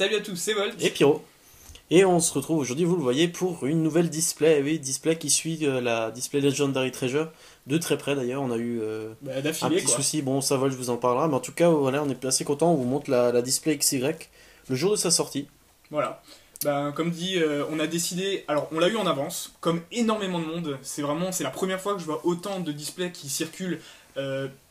Salut à tous, c'est Volt. Et Pyro. Et on se retrouve aujourd'hui, vous le voyez, pour une nouvelle display. Oui, display qui suit la display Legendary Treasure. De très près d'ailleurs, on a eu un D'affilée petit quoi. souci. Bon, ça va, je vous en parlerai. Mais en tout cas, voilà, on est assez content. On vous montre la display XY le jour de sa sortie. Voilà. Comme dit, on a décidé. Alors, on l'a eu en avance, comme énormément de monde. C'est la première fois que je vois autant de displays qui circulent,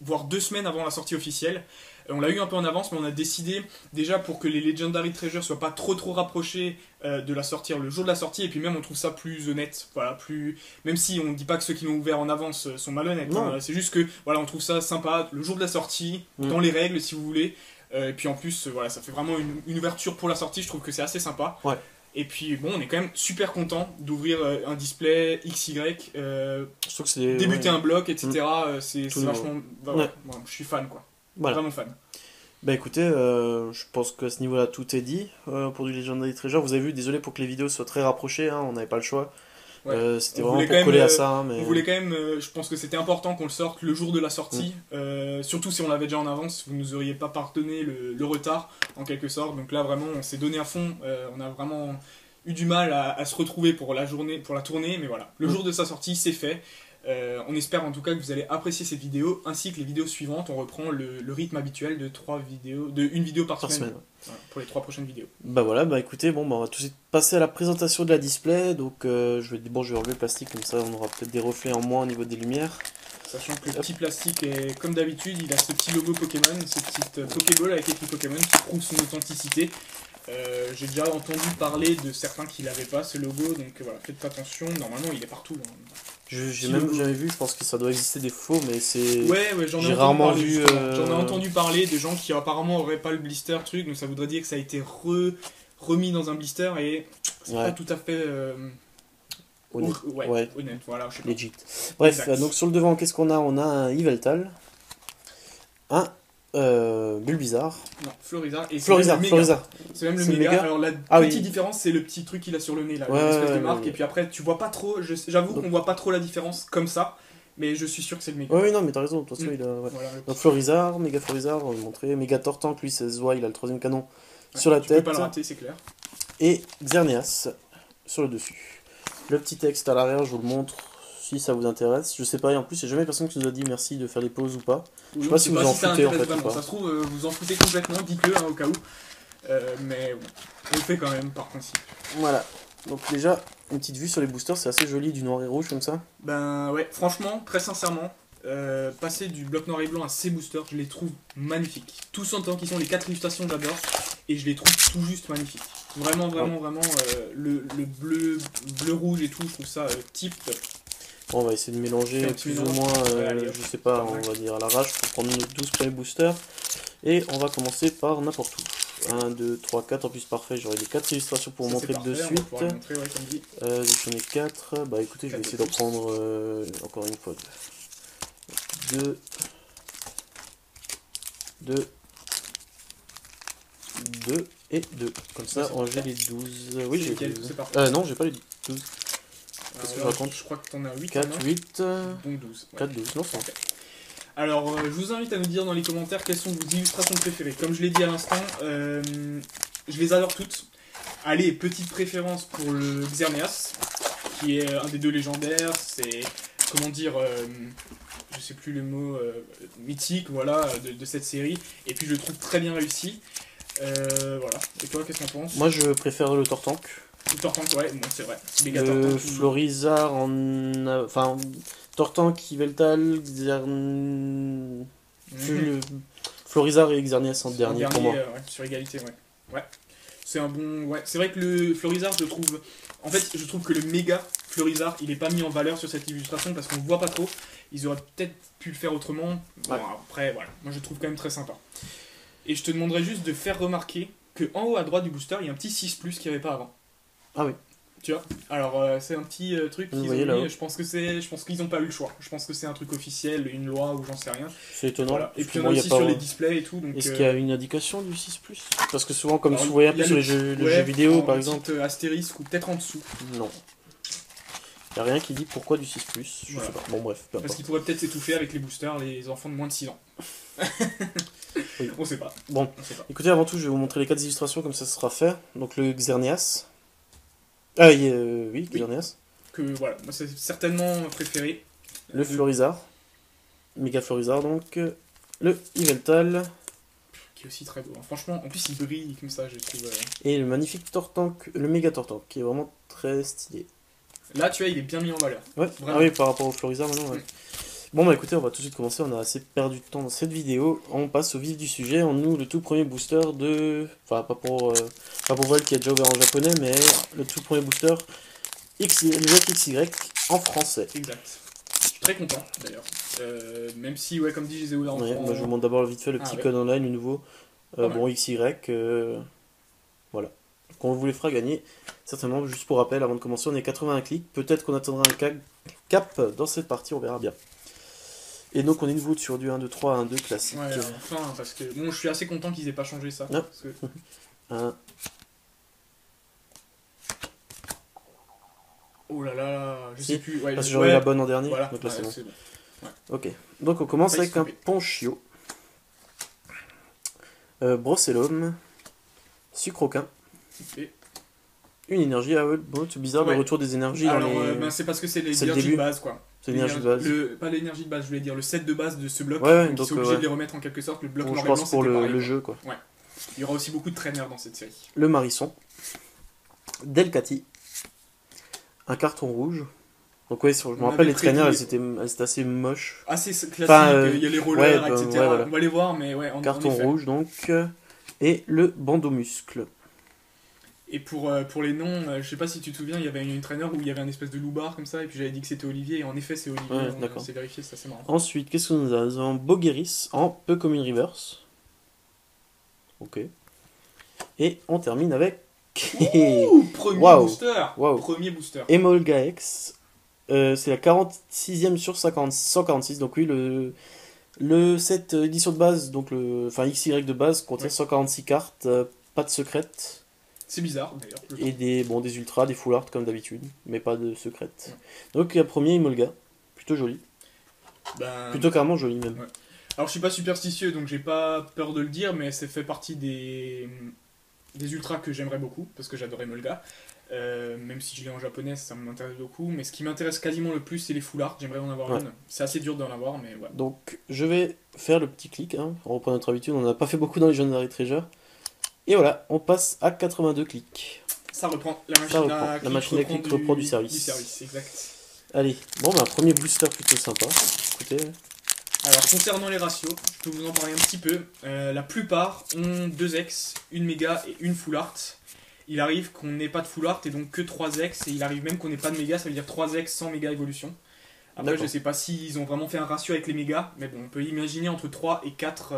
voire 2 semaines avant la sortie officielle. On l'a eu un peu en avance, mais on a décidé déjà pour que les Legendary Treasures soient pas trop rapprochés de la sortie le jour de la sortie, et puis même on trouve ça plus honnête. Voilà, plus. Même si on dit pas que ceux qui l'ont ouvert en avance sont malhonnêtes, hein, c'est juste que voilà, on trouve ça sympa le jour de la sortie, dans les règles si vous voulez. Et puis en plus, voilà, ça fait vraiment une ouverture pour la sortie, je trouve que c'est assez sympa. Ouais. Et puis bon, on est quand même super content d'ouvrir un display XY, Je trouve que c'est débuter un bloc, etc. C'est vachement. Ouais. Bon, je suis fan quoi. Voilà. Vraiment fan. Bah écoutez, je pense qu'à ce niveau-là tout est dit pour du Legendary Treasure. Vous avez vu, désolé pour que les vidéos soient très rapprochées, hein, on n'avait pas le choix. Ouais. C'était vraiment pour coller à ça. Hein, mais... On voulait quand même, je pense que c'était important qu'on le sorte le jour de la sortie. Surtout si on l'avait déjà en avance, vous nous auriez pas pardonné le retard en quelque sorte. Donc là vraiment, on s'est donné à fond. On a vraiment eu du mal à se retrouver pour la journée, pour la tournée, mais voilà, le jour de sa sortie, c'est fait. On espère en tout cas que vous allez apprécier cette vidéo ainsi que les vidéos suivantes. On reprend le rythme habituel de une vidéo par semaine. Voilà, pour les 3 prochaines vidéos. Bah voilà, bah écoutez, bon, bah on va tout de suite passer à la présentation de la display. Donc je vais enlever le plastique, comme ça on aura peut-être des reflets en moins au niveau des lumières. Sachant que le petit plastique est comme d'habitude, il a ce petit logo Pokémon, ce petit Pokéball avec écrit Pokémon qui prouve son authenticité. J'ai déjà entendu parler de certains qui n'avaient pas ce logo, donc voilà, faites attention, normalement il est partout. Hein. J'ai même jamais vu, je pense que ça doit exister des faux, mais c'est... Ouais, j'ai rarement vu... J'en ai entendu parler de gens qui apparemment auraient pas le blister truc, donc ça voudrait dire que ça a été remis dans un blister et c'est pas tout à fait... honnête. Honnête, voilà, je sais pas. Legit. Bref, donc sur le devant, qu'est-ce qu'on a? On a un Yveltal, un Bulbizarre. Non, Florizarre. Et Florizarre. C'est même le méga. Alors la petite différence, c'est le petit truc qu'il a sur le nez là, l'espèce de marque. Et puis après, tu vois pas trop. J'avoue qu'on voit pas trop la différence comme ça, mais je suis sûr que c'est le méga. Oui, non, mais t'as raison. De toute façon, il a. Voilà, donc Florizarre, méga Florizarre, on va le montrer. Méga Tortank, lui, c'est Zwa, il a le 3ème canon sur la tête. Tu peux pas le rater, c'est clair. Et Xerneas sur le dessus. Le petit texte à l'arrière, je vous le montre. Si ça vous intéresse, je sais pas, et en plus, il n'y a jamais personne qui nous a dit merci de faire des pauses ou pas. Je sais pas si vous en foutez en fait. Ou pas. Ça se trouve, vous en foutez complètement, dites-le hein, au cas où. Mais bon, on le fait quand même par principe. Voilà, donc déjà, une petite vue sur les boosters, c'est assez joli, du noir et rouge comme ça. Ben ouais, franchement, très sincèrement, passer du bloc noir et blanc à ces boosters, je les trouve magnifiques. Tous en tant qu'ils sont, les 4 illustrations, j'adore, et je les trouve tout juste magnifiques. Vraiment, le bleu-rouge et tout, je trouve ça tip top. Bon, on va essayer de mélanger plus ou moins, je sais pas, on va dire à l'arrache pour prendre nos 12 premiers boosters. Et on va commencer par n'importe où. 1, 2, 3, 4, en plus parfait, j'aurai les 4 illustrations pour vous montrer de suite. J'en ai 4, bah écoutez, je vais essayer d'en prendre encore une fois 2, 2, 2 et 2. Comme ça, j'ai les 12. Oui, j'ai les 12. Non, j'ai pas les 12. Qu'est-ce que je raconte? Je crois que t'en as 8. 4, 8, donc 12. 4, 12, non, c'est parfait. Alors, je vous invite à nous dire dans les commentaires quelles sont vos illustrations préférées. Comme je l'ai dit à l'instant, je les adore toutes. Allez, petite préférence pour le Xerneas, qui est un des 2 légendaires. C'est, comment dire, je sais plus le mot, mythique, voilà, de cette série. Et puis je le trouve très bien réussi. Voilà. Et toi, qu'est-ce que t'en penses? Moi, je préfère le Tortank. Le Tortank, ouais, bon, c'est vrai. Le Florizarre enfin, Tortank, Yveltal, Florizarre et Xerneas en dernier pour moi. Ouais, sur égalité, ouais. C'est un bon... Ouais, c'est vrai que le Florizarre, je trouve... En fait, je trouve que le méga Florizarre, il est pas mis en valeur sur cette illustration parce qu'on le voit pas trop. Ils auraient peut-être pu le faire autrement. Bon, après, voilà. Moi, je le trouve quand même très sympa. Et je te demanderais juste de faire remarquer qu'en haut à droite du booster, il y a un petit 6+, qu'il n'y avait pas avant. Ah oui. Tu vois, alors c'est un petit truc qu'ils ont mis, je pense qu'ils n'ont pas eu le choix. Je pense que c'est un truc officiel, une loi ou j'en sais rien. C'est étonnant. Voilà. Et puis on a aussi sur les displays et tout. Est-ce qu'il y a une indication du 6+? Parce que souvent, comme vous voyez un peu sur les jeux vidéo par exemple. Astérisque ou peut-être en dessous. Non. Il n'y a rien qui dit pourquoi du 6+, je sais pas. Bon bref. Parce qu'ils pourraient peut-être s'étouffer avec les boosters, les enfants de moins de 6 ans. Oui. On sait pas. Bon, écoutez, avant tout, je vais vous montrer les 4 illustrations, comme ça sera fait. Donc le Xerneas. Ah oui, Xerneas. Que voilà, moi c'est certainement préféré. Le Florizard. Méga Florizard, donc. Le Yveltal. Qui est aussi très beau. Franchement, en plus il brille comme ça, je trouve. Et le magnifique Tortank, le Méga Tortank, qui est vraiment très stylé. Là, tu vois, il est bien mis en valeur. Ouais, vraiment. Ah oui, par rapport au Florizard maintenant, ouais. Bon bah écoutez, on va tout de suite commencer, on a assez perdu de temps dans cette vidéo. On passe au vif du sujet, on ouvre le tout premier booster de... Enfin, pas pour Val qui a déjà ouvert en japonais, mais le tout premier booster le ZXY en français. Exact. Je suis très content d'ailleurs. Même si, ouais, comme dit, je les ai ouverts en français. Bah, je vous montre d'abord vite fait le petit code online, le nouveau. Bon, XY, voilà. Qu'on vous les fera gagner. Certainement, juste pour rappel, avant de commencer, on est 81 clics. Peut-être qu'on attendra un cap dans cette partie, on verra bien. Et donc on est nouveau sur du 1, 2, 3, 1, 2 classique. Ouais, enfin, parce que bon, je suis assez content qu'ils aient pas changé ça. Non. Parce que... 1. Oh là là, je sais plus. Ouais, parce que j'aurais eu la bonne en dernier. Voilà. Donc là c'est bon. Ouais. Ok. Donc on commence avec un Ponchio. Brossellum. Sucroquin. Une énergie, ah ouais, bon, c'est bizarre le retour des énergies. Alors, c'est parce que c'est l'énergie de base, quoi. C'est l'énergie de base. Pas l'énergie de base, je voulais dire le set de base de ce bloc. Ouais, donc ils sont obligés de les remettre en quelque sorte. Le bloc je pense pour le jeu, quoi. Ouais. Il y aura aussi beaucoup de traîneurs dans cette série. Le Marisson. Delcati. Un carton rouge. Donc ouais, je me rappelle les traîneurs, elles étaient assez moches. Assez classiques, il y a les rollers, etc. Voilà. On va les voir, mais ouais, carton rouge, donc. Et le bandeau-muscle. Et pour les noms, je sais pas si tu te souviens, il y avait une traîneur où il y avait un espèce de loupard comme ça, et puis j'avais dit que c'était Olivier, et en effet c'est Olivier, on s'est vérifié, c'est assez marrant. Ensuite, qu'est-ce que nous avons? Nous avons Bogeris en peu comme une reverse. Ok. Et on termine avec... Premier booster. Emolga X. C'est la 46e sur 146, donc oui, le set édition de base, donc enfin XY de base, contient 146 cartes, pas de secrètes. C'est bizarre d'ailleurs. Et des ultras, des full art comme d'habitude, mais pas de secrètes. Donc le premier Emolga, plutôt joli. Plutôt carrément joli même. Ouais. Alors je suis pas superstitieux donc j'ai pas peur de le dire, mais ça fait partie des ultras que j'aimerais beaucoup, parce que j'adore Emolga. Même si je l'ai en japonais, ça m'intéresse beaucoup. Mais ce qui m'intéresse quasiment le plus, c'est les full art. J'aimerais en avoir une. C'est assez dur d'en avoir, mais ouais. Donc je vais faire le petit clic, hein. On reprend notre habitude, on n'a pas fait beaucoup dans les Legendary Treasure. Et voilà, on passe à 82 clics. Ça reprend la machine à clic reprend du service. Du service, exact. Allez, bon, un premier booster plutôt sympa. Écoutez. Alors, concernant les ratios, je peux vous en parler un petit peu. La plupart ont 2 X, une méga et une full art. Il arrive qu'on n'ait pas de full art et donc que 3 X, et il arrive même qu'on n'ait pas de méga, ça veut dire 3 X sans méga évolution. Après, je sais pas s'ils ont vraiment fait un ratio avec les mégas, mais bon, on peut imaginer entre 3 et 4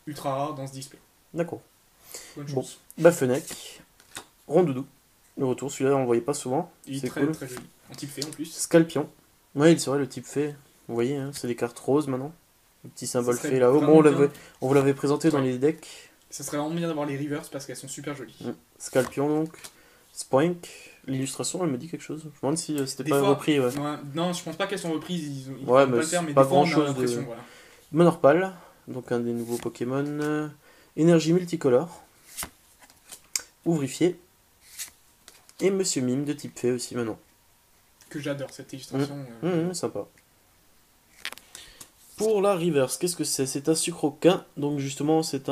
ultra rares dans ce display. D'accord. Bonne chance. Bafenec, Rondoudou, le retour, celui-là on le voyait pas souvent. Il est très, très joli. En type fée en plus. Scalpion, ouais, c'est vrai, le type fée, vous voyez, hein, c'est des cartes roses maintenant. Le petit symbole fée là-haut. Bon, on vous l'avait présenté dans les decks. Ça serait vraiment bien d'avoir les reverse parce qu'elles sont super jolies. Scalpion donc, Spoink, l'illustration elle me dit quelque chose. Je me demande si c'était pas repris. Ouais. Non, je pense pas qu'elles sont reprises, ils ouais, pas le faire, mais pas des fois grand on a chose l'impression. de... Voilà. Monorpal, donc un des nouveaux Pokémon. Énergie multicolore. Ouvrifié. Et Monsieur Mime de type fée aussi maintenant. Que j'adore cette illustration. Sympa. Pour la reverse, qu'est-ce que c'est? C'est un sucroquin, donc justement c'est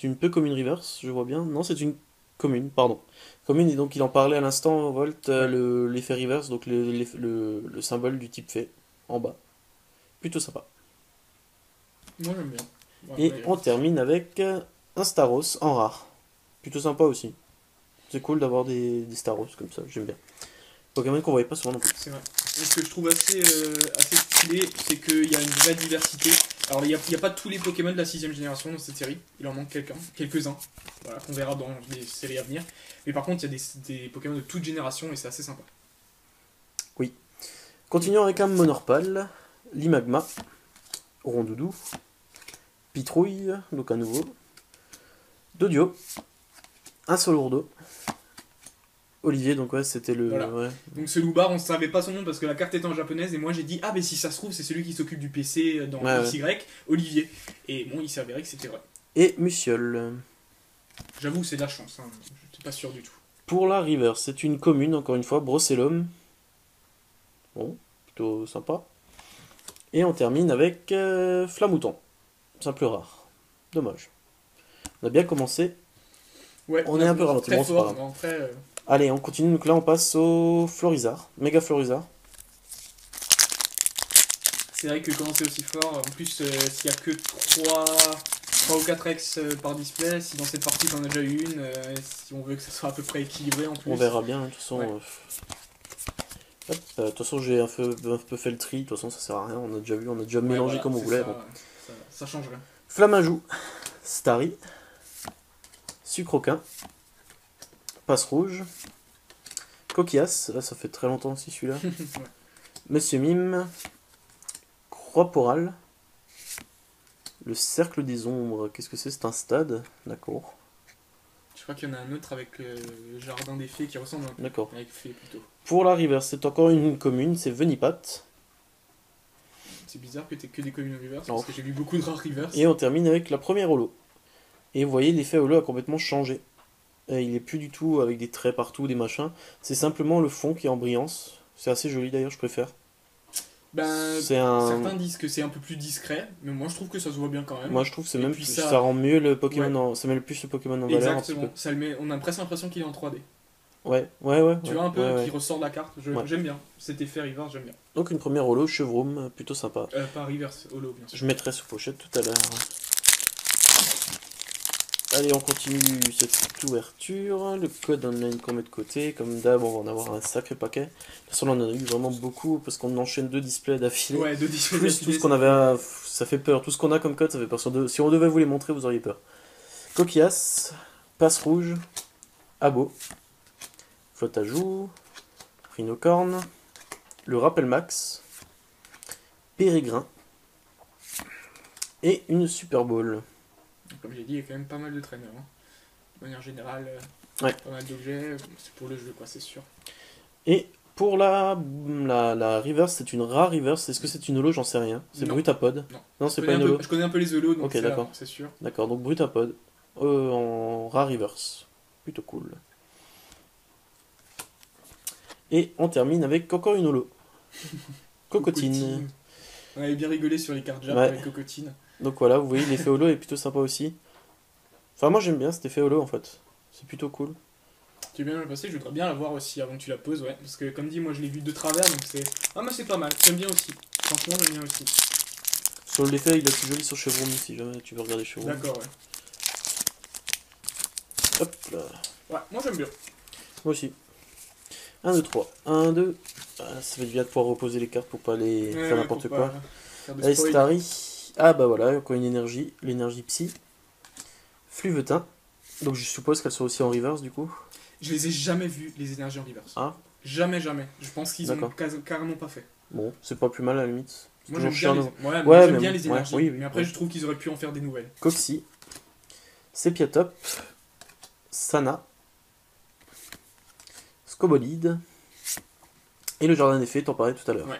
une peu commune reverse, je vois bien. Non, c'est une commune, pardon. Commune, et donc il en parlait à l'instant, Volt, l'effet reverse, donc le symbole du type fée, en bas. Plutôt sympa. Moi j'aime bien. Et on termine avec un Staros en rare. Plutôt sympa aussi. C'est cool d'avoir des Staros comme ça, j'aime bien. Pokémon qu'on voyait pas souvent non plus. C'est vrai. Et ce que je trouve assez stylé, c'est qu'il y a une vraie diversité. Alors il n'y a pas tous les Pokémon de la 6ème génération dans cette série, il en manque quelques-uns, voilà, qu'on verra dans les séries à venir. Mais par contre il y a des Pokémon de toute génération et c'est assez sympa. Oui. Continuons avec un Monorpal, Limagma, Rondoudou, Pitrouille, donc un nouveau, Dodio, un Solourdo, Olivier, donc ouais, c'était le... Voilà. Ouais. Donc ce loubar, on ne savait pas son nom parce que la carte était en japonaise, et moi j'ai dit, ah mais si ça se trouve, c'est celui qui s'occupe du PC dans XY, Olivier. Et bon, il s'est avéré que c'était vrai. Et Musiol. J'avoue, c'est de la chance, hein. Je n'étais pas sûr du tout. Pour la River, c'est une commune, encore une fois, Brocellum. Bon, plutôt sympa. Et on termine avec Flamouton. Simple rare. Dommage. On a bien commencé. Ouais, on est un peu ralenti. Très fort, non, très, Allez, on continue. Donc là, on passe au Florizard. Méga Florizard. C'est vrai que quand c'est aussi fort, en plus, s'il n'y a que 3 ou 4 X par display, si dans cette partie t'en as déjà une, si on veut que ça soit à peu près équilibré en plus. On verra bien, de toute façon. Ouais. De toute façon, j'ai un peu fait le tri. De toute façon, ça sert à rien. On a déjà vu, on a déjà mélangé voilà, comme on voulait. Ça, ça change rien. Flamajou, Starry, Sucroquin, Passe Rouge, Coquillas, là ça fait très longtemps aussi celui-là. Ouais. Monsieur Mime, Croix-Porale, le Cercle des Ombres, qu'est-ce que c'est? C'est un stade, d'accord. Je crois qu'il y en a un autre avec le Jardin des Fées qui ressemble un peu. D'accord. Avec Fées plutôt. Pour la River, c'est encore une commune, c'est Venipat. C'est bizarre que t'aies que des communes reverse parce que j'ai vu beaucoup de rares reverse. Et on termine avec la première holo. Et vous voyez, l'effet holo a complètement changé. Il est plus du tout avec des traits partout, des machins. C'est simplement le fond qui est en brillance. C'est assez joli d'ailleurs, je préfère. Ben, certains disent que c'est un peu plus discret, mais moi je trouve que ça se voit bien quand même. Moi je trouve que c'est même ça rend mieux le Pokémon, ça met le plus le Pokémon en valeur. Exactement, ça le met, on a presque l'impression qu'il est en 3D. Ouais. Tu vois un peu qui ressort de la carte, j'aime bien. Cet effet reverse, j'aime bien. Donc une première holo, Chevroom, plutôt sympa. Pas reverse, holo bien sûr. Je mettrai sous pochette tout à l'heure. Allez, on continue cette ouverture. Le code online qu'on met de côté. Comme d'hab, on va en avoir un sacré paquet. De toute façon, on en a eu vraiment beaucoup parce qu'on enchaîne 2 displays d'affilée. Ouais, 2 displays plus tout ce qu'on avait, ça fait peur. Tout ce qu'on a comme code, ça fait peur. Si on devait vous les montrer, vous auriez peur. Coquillas, Passe Rouge, Abo, Flotte à Joue, Rhinocorne, le Rappel Max, Pérégrin et une Super Bowl. Comme j'ai dit, il y a quand même pas mal de traîneurs. Hein. De manière générale, pas mal d'objets, c'est pour le jeu, quoi, c'est sûr. Et pour la reverse, c'est une rare reverse. Est-ce que c'est une holo? J'en sais rien. C'est Brutapod. Non, c'est pas une holo. Je connais un peu les holos, donc ok, d'accord. C'est sûr. D'accord, donc Brutapod en rare reverse. Plutôt cool. Et on termine avec encore une holo. Cocotine. On avait bien rigolé sur les cartes Jap avec Cocotine. Donc voilà, vous voyez, l'effet holo est plutôt sympa aussi. Enfin, moi j'aime bien cet effet holo en fait. C'est plutôt cool. Tu es bien passé, je voudrais bien la voir aussi avant que tu la poses, ouais. Parce que comme dit, moi je l'ai vu de travers, donc c'est... Ah, mais c'est pas mal, j'aime bien aussi. Franchement, j'aime bien aussi. Sur l'effet, il est plus joli sur Chevron si jamais tu veux regarder Chevron. D'accord, ouais. Hop là. Ouais, moi j'aime bien. Moi aussi. 1, 2, 3. 1, 2. Ça fait du bien de pouvoir reposer les cartes pour pas les faire n'importe quoi. Allez, Starry. Ah bah voilà, encore une énergie. L'énergie psy. Fluvetin. Donc je suppose qu'elles sont aussi en reverse du coup. Je les ai jamais vues, les énergies en reverse. Ah. Jamais. Je pense qu'ils ont carrément pas fait. Bon, c'est pas plus mal à la limite. Moi j'aime bien les énergies. Oui, mais après je trouve qu'ils auraient pu en faire des nouvelles. Coxy. Sepiatop. Sana. Scobolide. Et le jardin des fées, t'en parlais tout à l'heure. Ouais.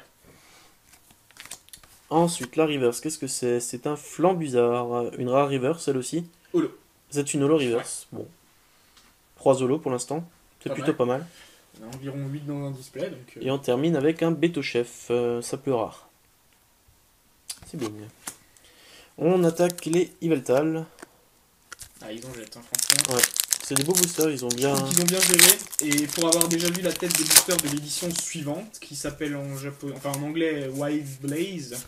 Ensuite, la reverse, qu'est-ce que c'est? C'est un flambusard. Une rare reverse, elle aussi. Holo. C'est une holo reverse. Ouais. Bon. 3 holos pour l'instant. C'est plutôt pas mal. On a environ 8 dans un display. Donc, Et on termine avec un Beto Chef. Ça peut rare. C'est bien. On attaque les Yveltal. Ah, ils ont jet, hein, franchement. Ouais. C'est des beaux boosters, ils ont bien... Ils ont bien géré, et pour avoir déjà vu la tête des boosters de l'édition suivante, qui s'appelle en anglais Wild Blaze,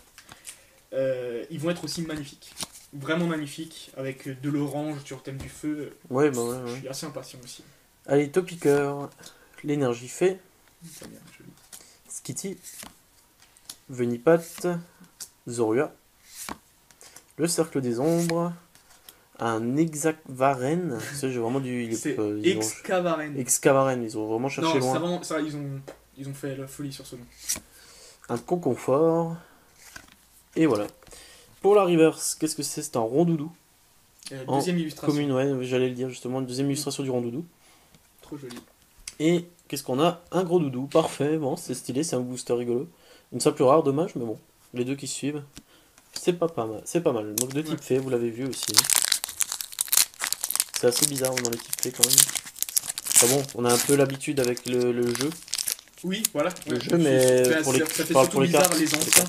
ils vont être aussi magnifiques. Vraiment magnifiques, avec de l'orange sur le thème du feu. Ouais, bah ouais. Je suis assez impatient aussi. Allez, Topiqueur, l'énergie fait. Très bien, joli. Skitty, Venipat, Zorua, le cercle des ombres, un Exavaren, c'est vraiment du... C'est Excavaren. Excavaren, ils ont vraiment cherché loin. Non, ils ont fait la folie sur ce nom. Un Conconfort, et voilà. Pour la reverse, qu'est-ce que c'est? C'est un rondoudou. Deuxième illustration. Commune, ouais, j'allais le dire justement, une deuxième illustration du rondoudou. Trop joli. Et qu'est-ce qu'on a? Un gros doudou, parfait, bon, c'est stylé, c'est un booster rigolo. Une simple rare, dommage, mais bon, les deux qui suivent, c'est pas mal, c'est pas mal. Donc de type fée, vous l'avez vu aussi. C'est assez bizarre dans les types fées quand même. Enfin bon, on a un peu l'habitude avec le jeu. Oui, voilà. Le jeu, mais ça fait surtout bizarre les anciens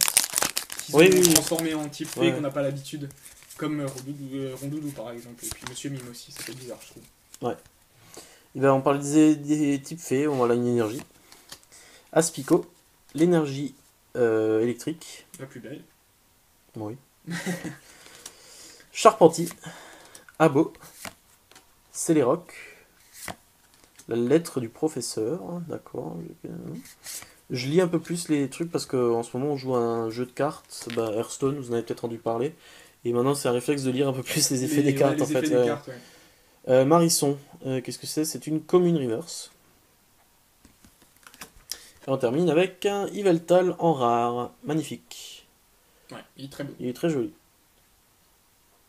qui sont transformés en type fée qu'on n'a pas l'habitude. Comme Rondoudou par exemple, et puis Monsieur Mime aussi, ça fait bizarre je trouve. Ouais. Et ben, on parle des types fées, on a une énergie. Aspico, l'énergie électrique. La plus belle. Oui. Charpentier, Abo, Céléroc, la lettre du professeur, d'accord. Je lis un peu plus les trucs parce qu'en ce moment on joue à un jeu de cartes, bah, Hearthstone, vous en avez peut-être entendu parler. Et maintenant c'est un réflexe de lire un peu plus les effets des cartes en fait. Marisson, qu'est-ce que c'est? C'est une commune reverse. Et on termine avec un Yveltal en rare, magnifique. Ouais, il est très beau. Il est très joli.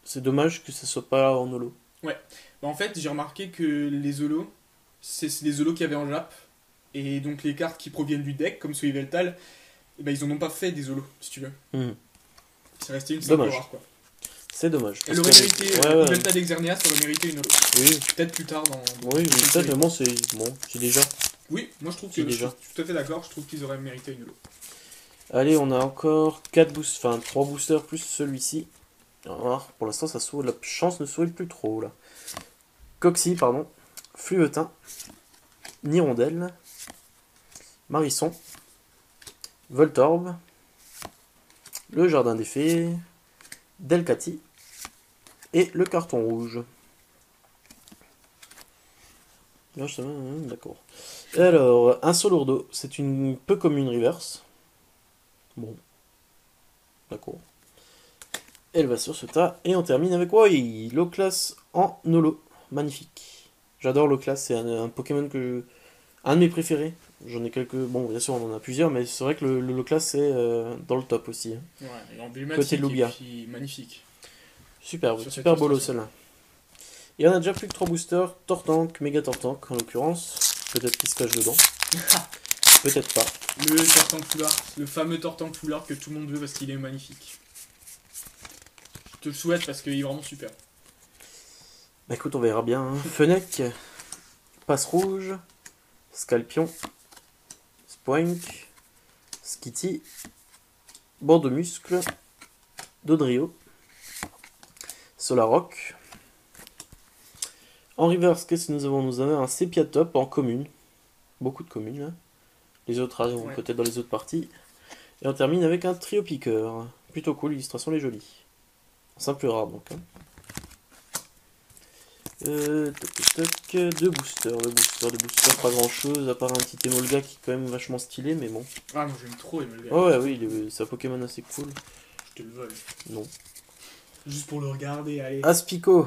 C'est dommage que ça soit pas en holo. Ouais, bah, en fait j'ai remarqué que les holos, c'est les holos qu'il y avait en Jap. Et donc les cartes qui proviennent du deck, comme ce Yveltal, eh ben, ils en ont pas fait des holos, si tu veux. C'est resté une simple rare quoi. C'est dommage. Elle aurait mérité, Yveltal Exernia, ça aurait mérité une holo. Oui. Peut-être plus tard dans... Oui, peut-être, mais bon, c'est déjà. Oui, moi je trouve que je suis tout à fait d'accord, je trouve qu'ils auraient mérité une holo. Allez, on a encore 4 boosters, enfin 3 boosters plus celui-ci. Alors, pour l'instant, ça s'ouvre, la chance ne sourit plus trop là. Coxy, pardon. Fluvetin. Nirondelle. Marisson. Voltorb. Le Jardin des Fées. Delcati. Et le carton rouge. D'accord. Alors, un Solourdo, c'est une peu commune reverse. Bon. D'accord. Elle va sur ce tas. Et on termine avec l'Oclas en holo. Magnifique. J'adore l'Oclas, c'est un Pokémon que... Un de mes préférés. J'en ai quelques... Bon, bien sûr, on en a plusieurs, mais c'est vrai que le l'Oclas, c'est dans le top aussi. Ouais, emblématique côté de Lugia. Et puis magnifique. Super, super bolo celle-là. Et on a déjà plus que 3 boosters. Tortank, Méga Tortank en l'occurrence. Peut-être qu'il se cache dedans. Peut-être pas. Le Tortank Foulard, le fameux Tortank Foulard que tout le monde veut parce qu'il est magnifique. Je te le souhaite parce qu'il est vraiment super. Bah écoute, on verra bien. Hein. Fennec, Passe Rouge, Scalpion, Spoink, Skitty, Bord de Muscle, Dodrio, Solaroc. En reverse, qu'est-ce que nous avons? Nous avons un Sepiatop en commune. Beaucoup de communes là. Les autres arriveront peut-être dans les autres parties. Et on termine avec un Trio Piqueur. Plutôt cool, l'illustration est jolie. Simple rare donc. Hein. Deux boosters, pas grand chose, à part un petit Emolga qui est quand même vachement stylé, mais bon. Ah, moi j'aime trop Emolga. Oh, ouais, oui, c'est un Pokémon assez cool. Je te le vole. Non. Juste pour le regarder, allez. Aspico.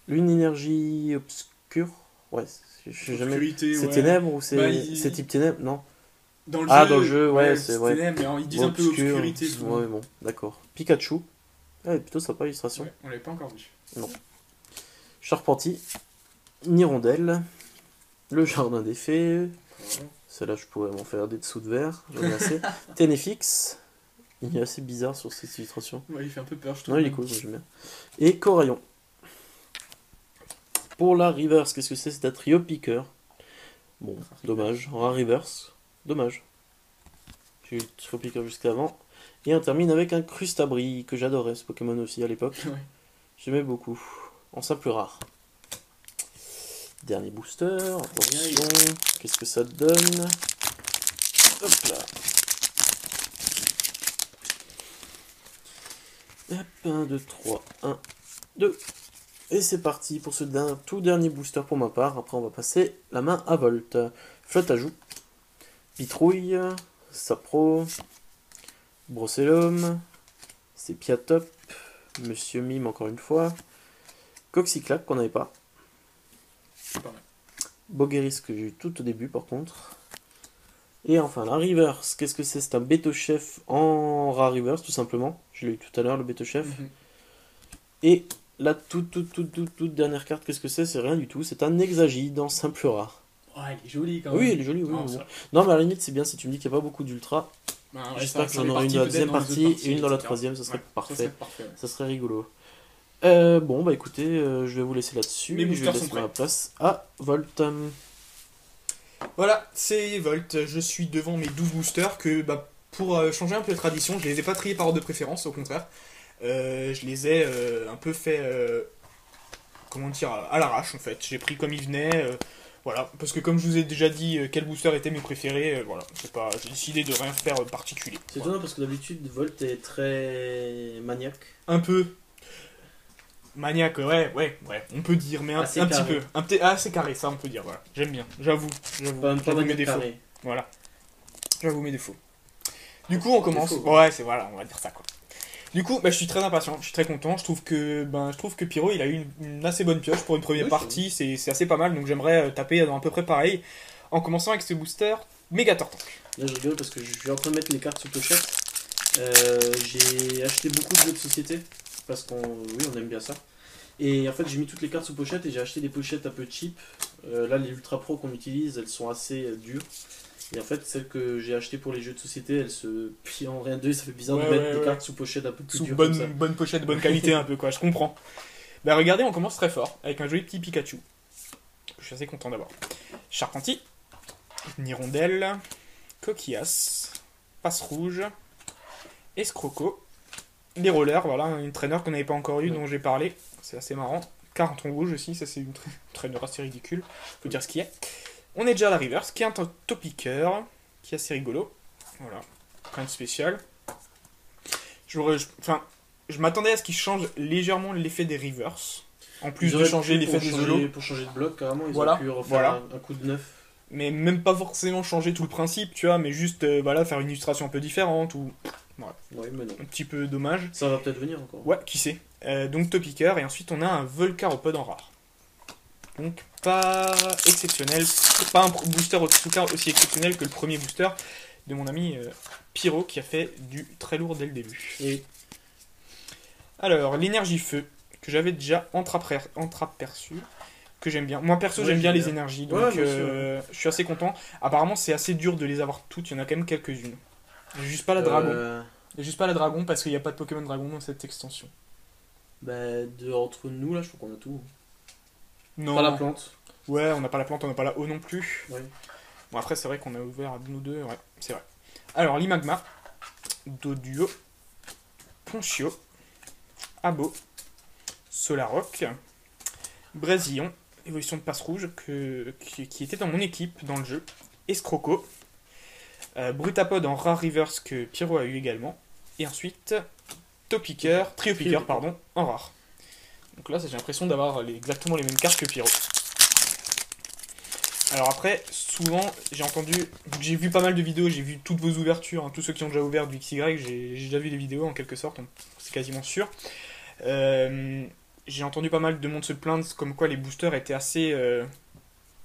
Lune énergie obscure. Ouais, je sais jamais. C'est ténèbres ou c'est type ténèbres? Non. Dans le jeu, dans le jeu, ouais, c'est vrai. Ténèbres, mais ils disent un peu obscurité. Ouais, bon, d'accord. Pikachu. Ouais, plutôt sympa illustration. Ouais, on l'avait pas encore vu. Non. Charpentier. Nirondelle. Le Jardin des Fées. Celle-là, je pourrais m'en faire des dessous de verre. J'en ai assez. Ténéfix. Il est assez bizarre sur cette illustration. Ouais, il fait un peu peur, je trouve. Non, il est cool, moi j'aime bien. Et Corayon. Pour la reverse, qu'est-ce que c'est? C'est un trio piqueur. Bon, dommage. En reverse, dommage. J'ai eu le trio piqueur jusqu'avant. Et on termine avec un Crustabri, que j'adorais ce Pokémon aussi à l'époque. Ouais. J'aimais beaucoup. En simple rare. Dernier booster. Attention. Qu'est-ce que ça donne? Hop là. Hop, 1, 2, 3. 1, 2. Et c'est parti pour ce tout dernier booster pour ma part. Après, on va passer la main à Volt. Flotte à joues. Pitrouille. Sapro. Brossellum. Sepiatop. Monsieur Mime, encore une fois. Coxyclac, qu'on n'avait pas. C'est pas mal. Bogueris, que j'ai eu tout au début, par contre. Et enfin, la reverse. Qu'est-ce que c'est? C'est un Beto-Chef en rare reverse, tout simplement. Je l'ai eu tout à l'heure, le Beto-Chef. Et la toute dernière carte, qu'est-ce que c'est? C'est rien du tout. C'est un Hexagide en simple rare. Oh, il est joli quand même. Oui, il est joli, oui. Non, oui. Non, mais à la limite, c'est bien si tu me dis qu'il n'y a pas beaucoup d'ultra. Ben, ouais, J'espère que ça j'en aurai une dans la deuxième partie et une dans la troisième, ça serait parfait. Ouais. Ça serait rigolo. Bon, bah écoutez, je vais vous laisser là-dessus. Mes Je boosters vais sont laisser ma prêts. place à Volt. Voilà, c'est Volt. Je suis devant mes 12 boosters que, bah, pour changer un peu la tradition, je les ai pas triés par ordre de préférence, au contraire. Je les ai un peu fait, comment dire, à l'arrache en fait. J'ai pris comme ils venaient, voilà. Parce que comme je vous ai déjà dit quels boosters étaient mes préférés, voilà. J'ai décidé de rien faire particulier. C'est Voilà. étonnant parce que d'habitude, Volt est très maniaque. Un peu maniaque, ouais, on peut dire, mais un petit peu. Assez carré, ça on peut dire, voilà. J'aime bien, j'avoue. Pas J'avoue mes maniaque défauts. carré. Voilà. J'avoue mes défauts. Du coup, on commence. Défaut. Ouais, c'est voilà, on va dire ça quoi. Du coup, bah, je suis très impatient, je suis très content. Je trouve que Pyro, il a eu une assez bonne pioche pour une première partie. C'est assez pas mal, donc j'aimerais taper dans à peu près pareil. En commençant avec ce booster Méga Tortank. Là, je rigole parce que je suis en train de mettre les cartes sous pochette. J'ai acheté beaucoup de jeux de société parce qu'on aime bien ça. Et en fait, j'ai mis toutes les cartes sous pochette et j'ai acheté des pochettes un peu cheap. Là, les Ultra Pro qu'on utilise, elles sont assez dures. Et en fait, celles que j'ai achetées pour les jeux de société, elles se plient en rien d'eux. Ça fait bizarre de mettre des cartes sous pochette un peu plus Sous dures. bonne pochette, bonne qualité un peu quoi, je comprends. Bah regardez, on commence très fort avec un joli petit Pikachu. Je suis assez content d'avoir. Charpentier, Nirondelle, Coquillas, Passe Rouge, Escroco, les rollers, voilà, une traîneur qu'on n'avait pas encore eu, dont j'ai parlé, c'est assez marrant. Carton rouge aussi, ça c'est une traîneur assez ridicule, faut dire ce qu'il y a. On est déjà à la reverse, qui est un topiqueur, qui est assez rigolo, voilà, rien de spécial. Je m'attendais à ce qu'il change légèrement l'effet des reverse, en plus de changer l'effet des holos. Pour changer de bloc, carrément, ils Voilà, ont pu refaire un coup de neuf. Mais même pas forcément changer tout le principe, tu vois, mais juste voilà, faire une illustration un peu différente ou Ouais, mais non. un petit peu dommage. Ça va peut-être venir encore. Ouais, qui sait. Donc Topiqueur, et ensuite on a un Volcaropod en rare. Donc pas exceptionnel, pas un booster en tout cas aussi exceptionnel que le premier booster de mon ami Pyro qui a fait du très lourd dès le début. Et alors, l'énergie feu, que j'avais déjà entreaperçu, que j'aime bien. Moi perso, Ouais, j'aime bien j'aime les bien. énergies, donc Ouais, bien sûr. je suis assez content. Apparemment, c'est assez dur de les avoir toutes, il y en a quand même quelques-unes. J'ai juste pas la dragon. J'ai juste pas la dragon parce qu'il n'y a pas de Pokémon dragon dans cette extension. Entre nous, là, je trouve qu'on a tout. Non. Pas la plante. Ouais, on n'a pas la plante, on n'a pas la eau non plus. Ouais. Bon, après, c'est vrai qu'on a ouvert à nous deux, ouais, c'est vrai. Alors, Limagma, Doduo, Ponchio, Abo, Solaroc, Brésillon, évolution de passe rouge qui était dans mon équipe dans le jeu, Escroco, Brutapod en rare reverse que Pyro a eu également, et ensuite Trio-Piqueur, pardon, en rare. Donc là, j'ai l'impression d'avoir exactement les mêmes cartes que Pyro. Alors après, souvent, j'ai vu pas mal de vidéos, j'ai vu toutes vos ouvertures, hein, tous ceux qui ont déjà ouvert du XY, j'ai déjà vu des vidéos en quelque sorte, donc c'est quasiment sûr. J'ai entendu pas mal de monde se plaindre comme quoi les boosters étaient assez...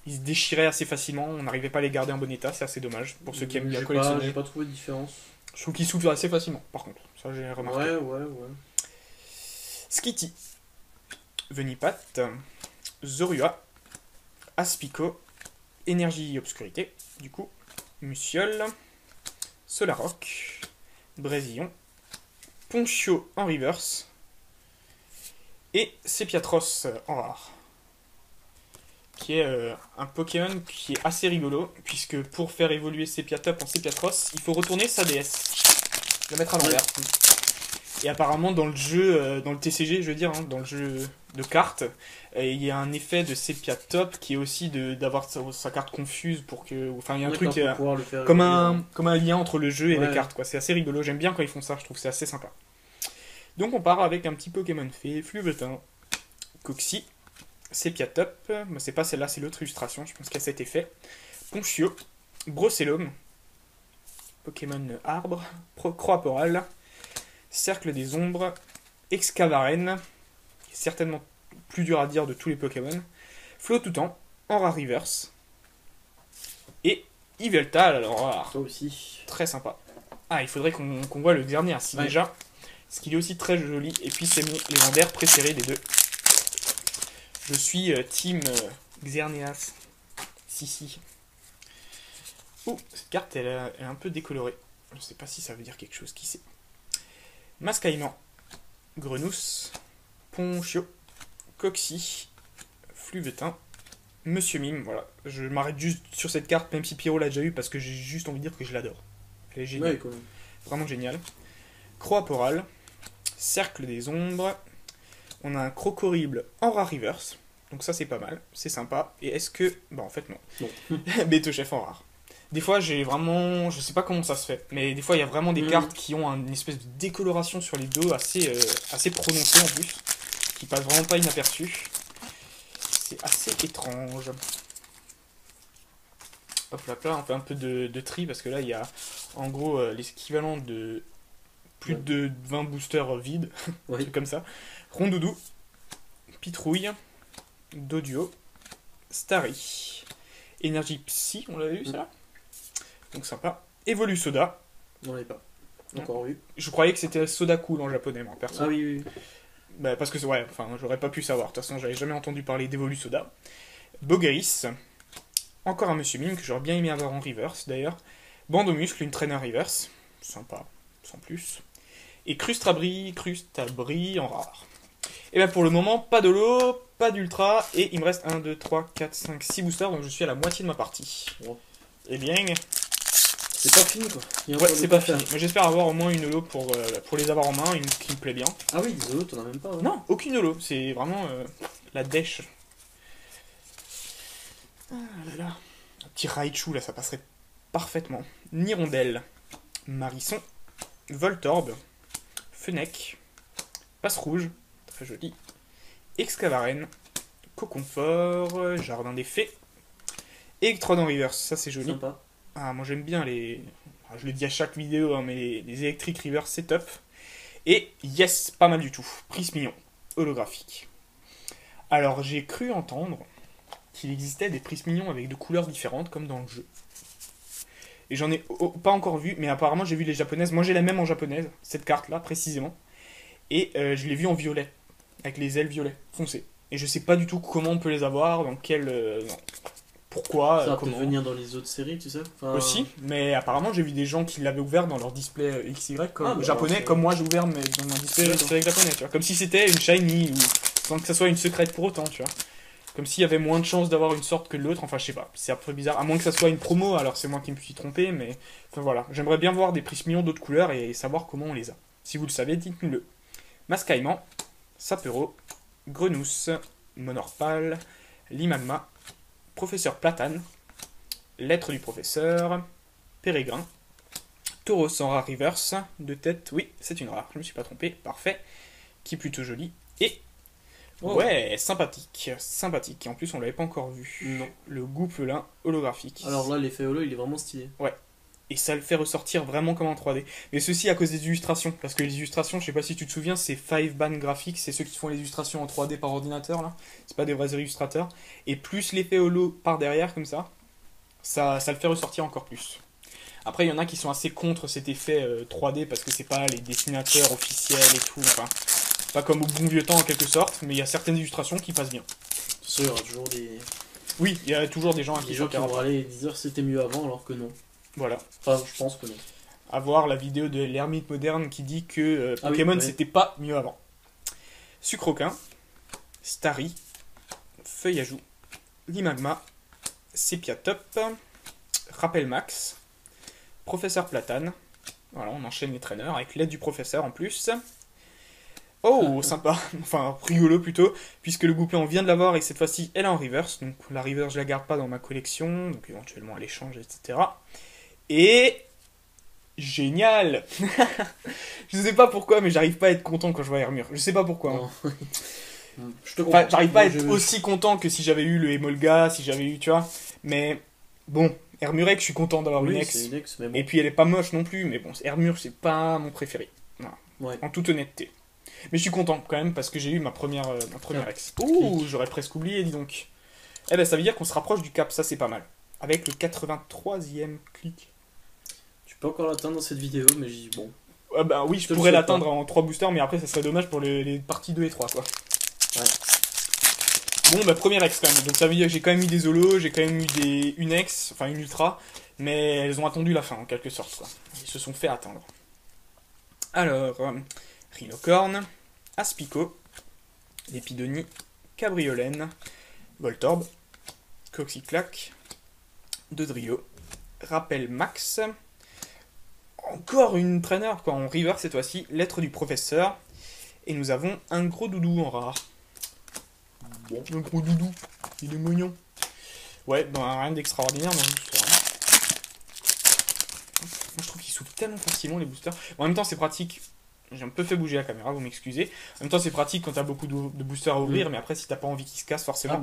ils se déchiraient assez facilement, on n'arrivait pas à les garder en bon état, c'est assez dommage pour ceux qui aiment bien collectionner. J'ai pas trouvé de différence. Je trouve qu'ils s'ouvrent assez facilement, par contre, ça j'ai remarqué. Ouais. Skitty, Venipat, Zorua, Aspico, Énergie Obscurité, du coup, Musiole, Solaroc, Brésillon, Ponchio en reverse, et Sepiatros en rare. Qui est un Pokémon qui est assez rigolo, puisque pour faire évoluer Sepiatop en Sepiatros, il faut retourner sa DS. La mettre à l'envers. Et apparemment dans le jeu, dans le TCG, je veux dire, hein, dans le jeu de cartes, il y a un effet de Sepiatop qui est aussi d'avoir sa carte confuse pour que... Enfin, il y a un truc comme un lien entre le jeu et les cartes, quoi. C'est assez rigolo, j'aime bien quand ils font ça, je trouve que c'est assez sympa. Donc on part avec un petit Pokémon fée, Fluvetin, Coxy, Sepiatop, c'est pas celle-là, c'est l'autre illustration, je pense qu'elle a cet effet, Ponchio, Brocellum, Pokémon arbre, Croaporal, Cercle des ombres, Excavaren, qui est certainement plus dur à dire de tous les Pokémon, Flottoutan, en rare reverse, et Yveltal, alors rare. Toi aussi. Très sympa. Ah, il faudrait qu'on voit le Xerneas déjà, parce qu'il est aussi très joli, et puis c'est mon légendaire préféré des deux. Je suis team Xerneas ici. Oh, cette carte, elle est un peu décolorée. Je sais pas si ça veut dire quelque chose, qui sait. Mascaïman, Grenousse, Ponchio, Coxy, Fluvetin, Monsieur Mime, voilà. Je m'arrête juste sur cette carte, même si Pierrot l'a déjà eu, parce que j'ai juste envie de dire que je l'adore. Elle est géniale. Ouais, quand même. Vraiment géniale. Croaporal, Cercle des Ombres. On a un Crocorible en rare reverse. Donc ça c'est pas mal, c'est sympa. Et est-ce que... Bah en fait non. Non. Beto Chef en rare. Des fois j'ai vraiment... Je sais pas comment ça se fait. Mais des fois il y a vraiment des cartes qui ont une espèce de décoloration sur les dos assez prononcée en plus. Qui passe vraiment pas inaperçue. C'est assez étrange. Hop là, on fait un peu de tri parce que là il y a en gros l'équivalent de plus de 20 boosters vides, un truc comme ça. Rondoudou, Pitrouille, Doduo, Starry, Énergie Psy, on l'avait vu ça là. Donc sympa. Évolu Soda. On l'avait pas encore vu. Je croyais que c'était Soda Cool en japonais, moi, perso. Ah oui. Bah, parce que, ouais, enfin, j'aurais pas pu savoir. De toute façon, j'avais jamais entendu parler d'Evolu Soda. Bogeris. Encore un Monsieur Mime que j'aurais bien aimé avoir en reverse, d'ailleurs. Bandomuscle, une traîneur reverse. Sympa, sans plus. Et Crustabri en rare. Et ben pour le moment, pas de lot, pas d'ultra, et il me reste 1, 2, 3, 4, 5, 6 boosters, donc je suis à la moitié de ma partie. Wow. Eh bien... C'est pas fini quoi. Ouais, c'est pas fini. Mais j'espère avoir au moins une holo pour les avoir en main, une qui me plaît bien. Ah oui, des holos, t'en as même pas. Hein. Non, aucune holo, c'est vraiment la dèche. Ah là là. Un petit Raichu là, ça passerait parfaitement. Nirondelle, Marisson, Voltorb, Fennec, Passe Rouge, très joli, Excavaren, Coconfort, Jardin des Fées, Electron en reverse, ça c'est joli. Sympa. Ah, moi j'aime bien les... Je le dis à chaque vidéo, hein, mais les électriques reverse c'est top. Et yes, pas mal du tout. Prismillon, holographique. Alors j'ai cru entendre qu'il existait des Prismillons avec de couleurs différentes, comme dans le jeu. Et j'en ai pas encore vu, mais apparemment j'ai vu les japonaises. Moi j'ai la même en japonaise, cette carte-là précisément. Et je l'ai vue en violet, avec les ailes violet foncé. Et je sais pas du tout comment on peut les avoir, dans quel... non. Pourquoi, ça va comment... peut-être venir dans les autres séries, tu sais. Enfin... Aussi, mais apparemment j'ai vu des gens qui l'avaient ouvert dans leur display XY comme bah, japonais, alors, comme moi j'ai ouvert mais dans un display japonais, tu vois. Comme si c'était une shiny, ou sans que ça soit une secrète pour autant, tu vois. Comme s'il y avait moins de chances d'avoir une sorte que l'autre, enfin je sais pas, c'est un peu bizarre, à moins que ça soit une promo, alors c'est moi qui me suis trompé, mais enfin voilà, j'aimerais bien voir des Prismillons d'autres couleurs et savoir comment on les a. Si vous le savez, dites-nous-le. Mascaïman, Sapero, Grenousse, Monorpal, Limagma, Professeur Platane, Lettre du Professeur, Pérégrin, Tauros en rare reverse, de tête, oui, c'est une rare, je me suis pas trompé, parfait, qui est plutôt jolie, et... Ouais, sympathique, sympathique. Et en plus, on l'avait pas encore vu. Non. Le Goupelin holographique. Alors là, l'effet holo, il est vraiment stylé. Ouais. Et ça le fait ressortir vraiment comme en 3D. Mais ceci à cause des illustrations. Parce que les illustrations, je sais pas si tu te souviens, c'est 5-Band Graphics, c'est ceux qui font les illustrations en 3D par ordinateur, là. C'est pas des vrais illustrateurs. Et plus l'effet holo par derrière, comme ça le fait ressortir encore plus. Après, il y en a qui sont assez contre cet effet 3D parce que c'est pas les dessinateurs officiels et tout, enfin... Pas comme au bon vieux temps en quelque sorte, mais il y a certaines illustrations qui passent bien. Il y aura toujours des... Oui, il y a toujours des gens à qui vont aller dire c'était mieux avant alors que non. Voilà. Enfin, je pense que non. À voir la vidéo de l'ermite moderne qui dit que Pokémon c'était pas mieux avant. Sucroquin, Starry, Feuillajou, Limagma, Sepia Top, Rappel Max, Professeur Platane. Voilà, on enchaîne les traîneurs avec l'aide du professeur en plus. Oh, sympa, enfin rigolo plutôt, puisque le Goupelin on vient de l'avoir et cette fois-ci elle est en reverse, donc la reverse je la garde pas dans ma collection, donc éventuellement à l'échange, etc. Et... Génial. Je sais pas pourquoi, mais j'arrive pas à être content quand je vois Hermure, je sais pas pourquoi. Hein. Je te comprends. Enfin, j'arrive pas à être aussi content que si j'avais eu le Emolga, si j'avais eu, tu vois, mais bon, Hermurek je suis content d'avoir une ex, mais bon. Et puis elle est pas moche non plus, mais bon, Hermure c'est pas mon préféré, voilà. Ouais. En toute honnêteté. Mais je suis content quand même parce que j'ai eu ma première ex. Ouh, j'aurais presque oublié, dis donc. Eh ben ça veut dire qu'on se rapproche du cap, ça c'est pas mal. Avec le 83e clic. Tu peux encore l'atteindre dans cette vidéo, mais j'ai bon. Bah oui, je pourrais l'atteindre en 3 boosters, mais après ça serait dommage pour les parties 2 et 3 quoi. Ouais. Bon, bah, première ex quand même. Donc ça veut dire que j'ai quand même eu des Zolos, j'ai quand même eu une ex, enfin une ultra, mais elles ont attendu la fin en quelque sorte, quoi. Ils se sont fait atteindre. Alors, Rhinocorn, Aspico, Lépidonie, Cabriolène, Voltorb, Coxyclac, Dodrio, Rappel Max, encore une trainer quoi, en river cette fois-ci, Lettre du Professeur, et nous avons un gros doudou en rare. Bon, un gros doudou, il est mignon. Ouais, ben rien d'extraordinaire dans le booster. Moi je trouve qu'ils s'ouvrent tellement facilement les boosters. En même temps c'est pratique. J'ai un peu fait bouger la caméra, vous m'excusez. En même temps, c'est pratique quand t'as beaucoup de boosters à ouvrir, mais après, si t'as pas envie qu'ils se cassent, forcément.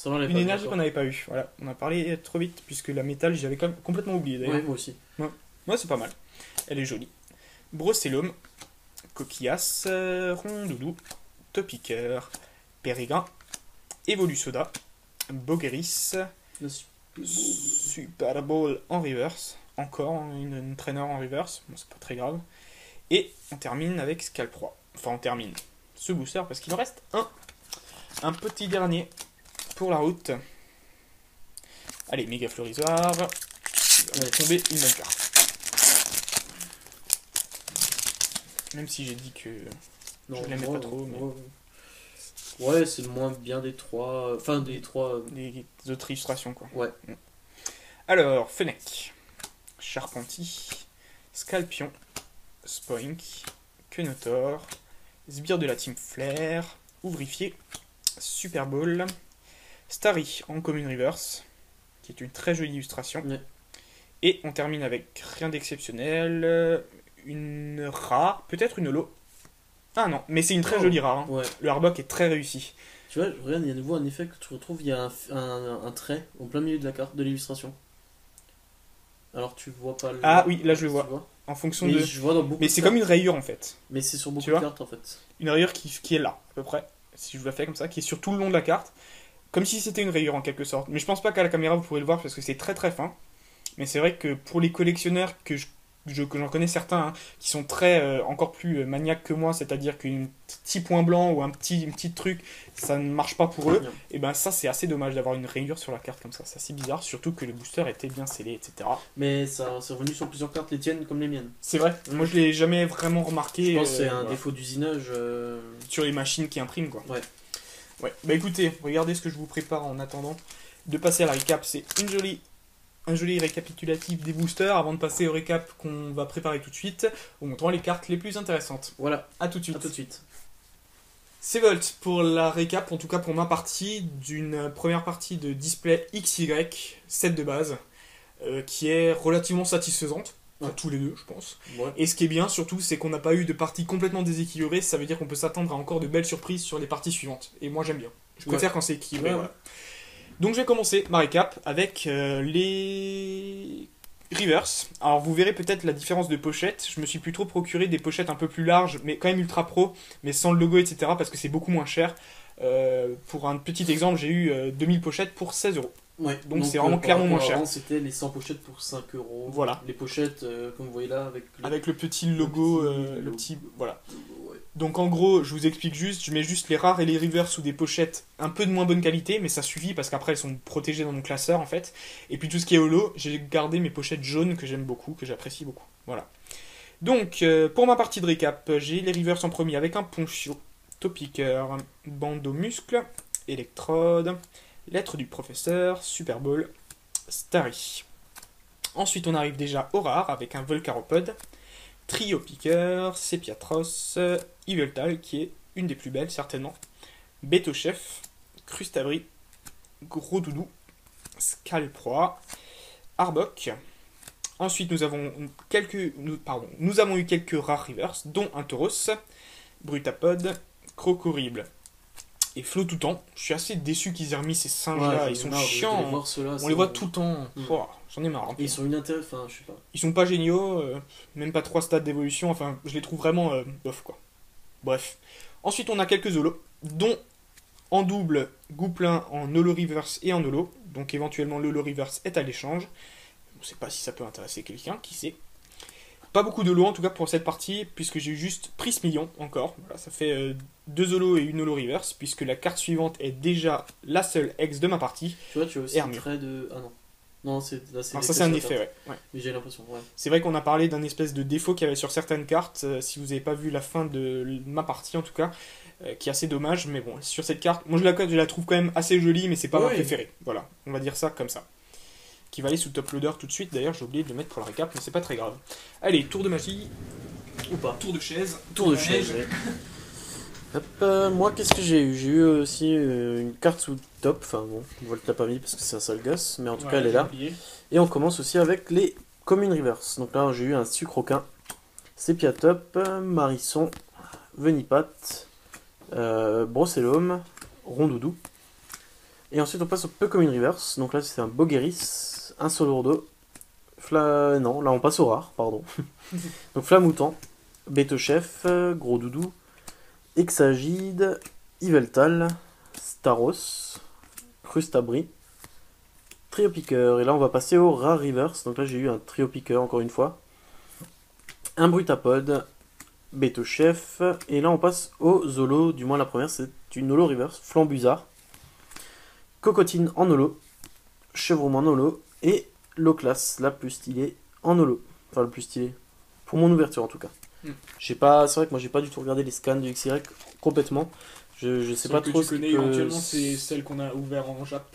Une énergie qu'on n'avait pas eu. Voilà, on a parlé trop vite, puisque la métal, j'avais quand même complètement oublié d'ailleurs. Ouais, moi aussi. Moi, c'est pas mal. Elle est jolie. Brocellum, Coquillas, Rondoudou, Topiqueur, Périgrin, Evolusoda, Bogeris, Super Bowl en reverse. Encore une trainer en reverse. Bon, c'est pas très grave. Et on termine avec Scalproie. Enfin, on termine ce booster parce qu'il en reste un. Un petit dernier pour la route. Allez, méga florisoire. On va tomber une bonne carte. Même si j'ai dit que je l'aimais pas trop. Mais... Ouais, c'est le moins bien des trois. Enfin, des trois. Des autres illustrations, quoi. Ouais. Alors, Fennec, Charpentier, Scalpion, Spoink, Quenotor, Sbire de la Team Flair, Ouvrifié, Super Bowl, Starry en Commune Reverse, qui est une très jolie illustration. Ouais. Et on termine avec rien d'exceptionnel, une rare, peut-être une holo. Ah non, mais c'est une très jolie rare. Hein. Ouais. Le hardback est très réussi. Tu vois, regarde, il y a de nouveau un effet que tu retrouves, il y a un trait au plein milieu de la carte, de l'illustration. Alors tu vois pas le... Ah oui, là je le vois. En fonction mais de... Je vois dans beaucoup mais c'est comme une rayure en fait. Mais c'est sur beaucoup de cartes en fait. Une rayure qui est là, à peu près. Si je vous la fais comme ça, qui est sur tout le long de la carte. Comme si c'était une rayure en quelque sorte. Mais je pense pas qu'à la caméra vous pourrez le voir parce que c'est très très fin. Mais c'est vrai que pour les collectionneurs que j'en connais certains hein, qui sont très encore plus maniaques que moi, c'est-à-dire qu'un petit point blanc ou un petit truc, ça ne marche pas pour eux, et ben ça c'est assez dommage d'avoir une rayure sur la carte comme ça, c'est assez bizarre, surtout que le booster était bien scellé, etc. Mais ça c'est revenu sur plusieurs cartes, les tiennes comme les miennes. C'est vrai, moi je l'ai jamais vraiment remarqué. Je pense que c'est un défaut d'usinage. Sur les machines qui impriment quoi. Ouais. Ouais, bah écoutez, regardez ce que je vous prépare en attendant de passer à la récap, c'est un joli récapitulatif des boosters avant de passer au récap qu'on va préparer tout de suite, en montrant les cartes les plus intéressantes. Voilà, à tout de suite. À tout de suite. C'est Volt pour la récap, en tout cas pour ma partie, d'une première partie de display XY, set de base, qui est relativement satisfaisante. Pour tous les deux, je pense. Ouais. Et ce qui est bien, surtout, c'est qu'on n'a pas eu de partie complètement déséquilibrée. Ça veut dire qu'on peut s'attendre à encore de belles surprises sur les parties suivantes. Et moi, j'aime bien. Je préfère quand c'est équilibré. Voilà. Donc, je vais commencer ma récap avec les reverse. Alors, vous verrez peut-être la différence de pochette. Je me suis plutôt procuré des pochettes un peu plus larges, mais quand même ultra pro, mais sans le logo, etc. parce que c'est beaucoup moins cher. Pour un petit exemple, j'ai eu 2000 pochettes pour 16 €. Ouais, donc c'est vraiment clairement moins cher. Avant, c'était les 100 pochettes pour 5 €. Voilà. Les pochettes, comme vous voyez là, avec le petit logo, le petit voilà. Ouais. Donc en gros, je vous explique juste, je mets juste les rares et les rivers sous des pochettes un peu de moins bonne qualité, mais ça suffit parce qu'après elles sont protégées dans mon classeur en fait. Et puis tout ce qui est holo, j'ai gardé mes pochettes jaunes que j'aime beaucoup, que j'apprécie beaucoup. Voilà. Donc pour ma partie de récap, j'ai les rivers en premier avec un Ponchio, Topiqueur, Bandeau Muscle, Électrode, Lettre du Professeur, Super Bowl, Starry. Ensuite, on arrive déjà au rare avec un Volcaropod, Trio Piqueur, Sepiatros, Yveltal, qui est une des plus belles certainement, Beto Chef, Crustabri, Gros Doudou, Scalproie, Arbok. Ensuite, nous avons eu quelques rares reverse, dont un Tauros, Brutapod, Crocorible et Flo tout le temps. Je suis assez déçu qu'ils aient remis ces singes là, ils sont chiants. On les voit tout le temps. J'en ai marre. Et ils sont inintéressants, enfin je sais pas. Ils sont pas géniaux, même pas 3 stades d'évolution, enfin je les trouve vraiment bof quoi. Bref. Ensuite on a quelques holos, dont en double Gouplin en holo reverse et en holo, donc éventuellement le holo reverse est à l'échange. On sait pas si ça peut intéresser quelqu'un, qui sait. Pas beaucoup de lots en tout cas pour cette partie, puisque j'ai juste pris ce million encore. Voilà, ça fait 2 holos et une holo reverse, puisque la carte suivante est déjà la seule ex de ma partie. Tu vois, tu as aussi un trait de... Ah non. Non, là, alors ça c'est un effet, ouais. Mais j'ai l'impression, ouais. C'est vrai qu'on a parlé d'un espèce de défaut qu'il y avait sur certaines cartes, si vous n'avez pas vu la fin de ma partie en tout cas, qui est assez dommage, mais bon, sur cette carte, moi je la trouve quand même assez jolie, mais c'est pas ma préférée. Voilà, on va dire ça comme ça. Qui va aller sous top loader tout de suite, d'ailleurs j'ai oublié de le mettre pour le récap, mais c'est pas très grave. Allez, tour de magie, ou pas, tour de chaise. Tour de chaise, ouais. Hop, moi qu'est-ce que j'ai eu? J'ai eu aussi une carte sous top, enfin bon, Volt l'a pas mis parce que c'est un sale gosse, mais en tout cas elle est là. Oublié. Et on commence aussi avec les communes reverse. Donc là j'ai eu un sucroquin, Sépia top, Marisson, Venipat, Brocellum, Rondoudou. Et ensuite on passe au peu commune reverse. Donc là c'est un Bogueris, un Solourdo, non là on passe au rare, pardon. Donc Flamoutant, Béto-Chef, Gros Doudou, Exagide, Yveltal, Staros, Crustabri, Trio Piqueur. Et là on va passer au rare reverse. Donc là j'ai eu un Trio Piqueur encore une fois, un Brutapod, Béto-Chef. Et là on passe au Zolo, du moins la première c'est une holo reverse, Flambuzard, Cocotine en holo, Chevron en holo et l'O-Class, la plus stylée en holo. Enfin le plus stylé, pour mon ouverture en tout cas. C'est vrai que moi j'ai pas du tout regardé les scans du XY complètement. Je sais pas trop ce que tu connais éventuellement, c'est celle qu'on a ouvert en Jap.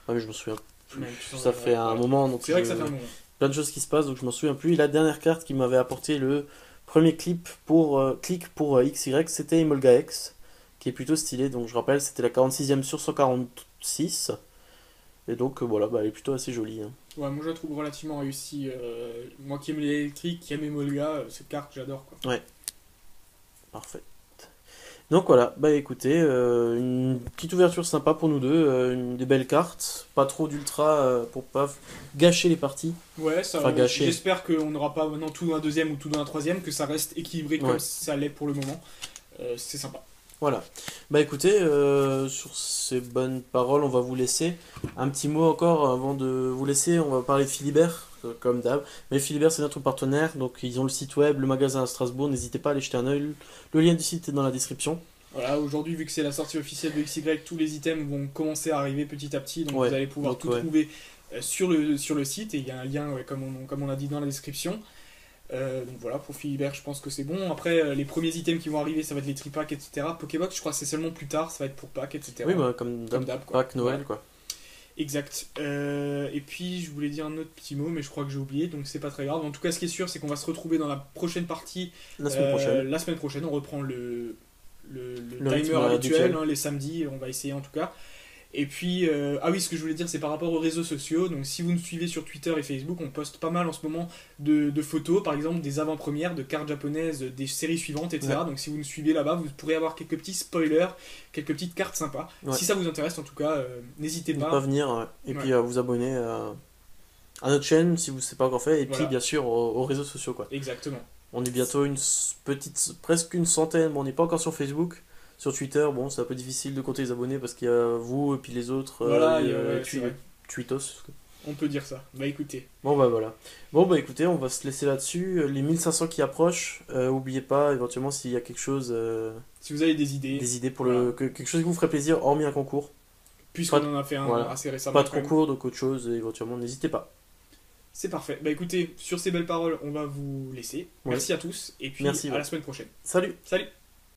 Ah mais je me souviens plus. Ça fait un moment, donc c'est vrai que ça fait un moment. Plein de choses qui se passent, donc je m'en souviens plus. Et la dernière carte qui m'avait apporté le premier clic pour XY, c'était Emolga X, qui est plutôt stylé. Donc je rappelle, c'était la 46e sur 146. Et donc voilà, elle est plutôt assez jolie. Hein. Ouais, moi je la trouve relativement réussie. Moi qui aime l'électrique, qui aime Emolga, cette carte j'adore quoi. Ouais. Parfait. Donc voilà, écoutez, une petite ouverture sympa pour nous deux, des belles cartes, pas trop d'ultra pour pas gâcher les parties. Ouais, ça, enfin, gâcher. J'espère qu'on n'aura pas maintenant tout dans un deuxième ou tout dans un troisième, que ça reste équilibré comme ça l'est pour le moment. C'est sympa. Voilà. Écoutez, sur ces bonnes paroles, on va vous laisser. Un petit mot encore avant de vous laisser, on va parler de Philibert, comme d'hab. Mais Philibert, c'est notre partenaire, donc ils ont le site web, le magasin à Strasbourg, n'hésitez pas à aller jeter un œil. Le lien du site est dans la description. Voilà, aujourd'hui, vu que c'est la sortie officielle de XY, tous les items vont commencer à arriver petit à petit, donc vous allez pouvoir tout trouver sur le site, et il y a un lien, comme on a dit dans la description. Donc voilà, pour Philibert, je pense que c'est bon. Après, les premiers items qui vont arriver, ça va être les tripacks, etc. Pokébox, je crois que c'est seulement plus tard, ça va être pour pack, etc. Oui, comme d'hab, pack Noël, quoi. Exact. Et puis, je voulais dire un autre petit mot, mais je crois que j'ai oublié, donc c'est pas très grave. En tout cas, ce qui est sûr, c'est qu'on va se retrouver dans la prochaine partie. La semaine prochaine, on reprend le timer habituel, les samedis, on va essayer en tout cas. Et puis, ah oui, ce que je voulais dire, c'est par rapport aux réseaux sociaux. Donc, si vous nous suivez sur Twitter et Facebook, on poste pas mal en ce moment de photos, par exemple des avant-premières de cartes japonaises, des séries suivantes, etc. Ouais. Donc, si vous nous suivez là-bas, vous pourrez avoir quelques petits spoilers, quelques petites cartes sympas. Ouais. Si ça vous intéresse, en tout cas, n'hésitez pas. À venir, et puis à vous abonner à notre chaîne si vous ne l'avez pas encore fait, et puis bien sûr aux réseaux sociaux, quoi. Exactement. On est bientôt presque une centaine. Bon, on n'est pas encore sur Facebook. Sur Twitter, bon, c'est un peu difficile de compter les abonnés parce qu'il y a vous et puis les autres. Voilà, Tweetos. On peut dire ça. Écoutez. Voilà. Écoutez, on va se laisser là-dessus. Les 1500 qui approchent, oubliez pas, éventuellement, s'il y a quelque chose. Si vous avez des idées. Des idées pour quelque chose qui vous ferait plaisir, hormis un concours. Puisqu'on en a fait un assez récemment. Pas de concours, donc autre chose, éventuellement, n'hésitez pas. C'est parfait. Écoutez, sur ces belles paroles, on va vous laisser. Merci à tous. Et puis, à la semaine prochaine. Salut.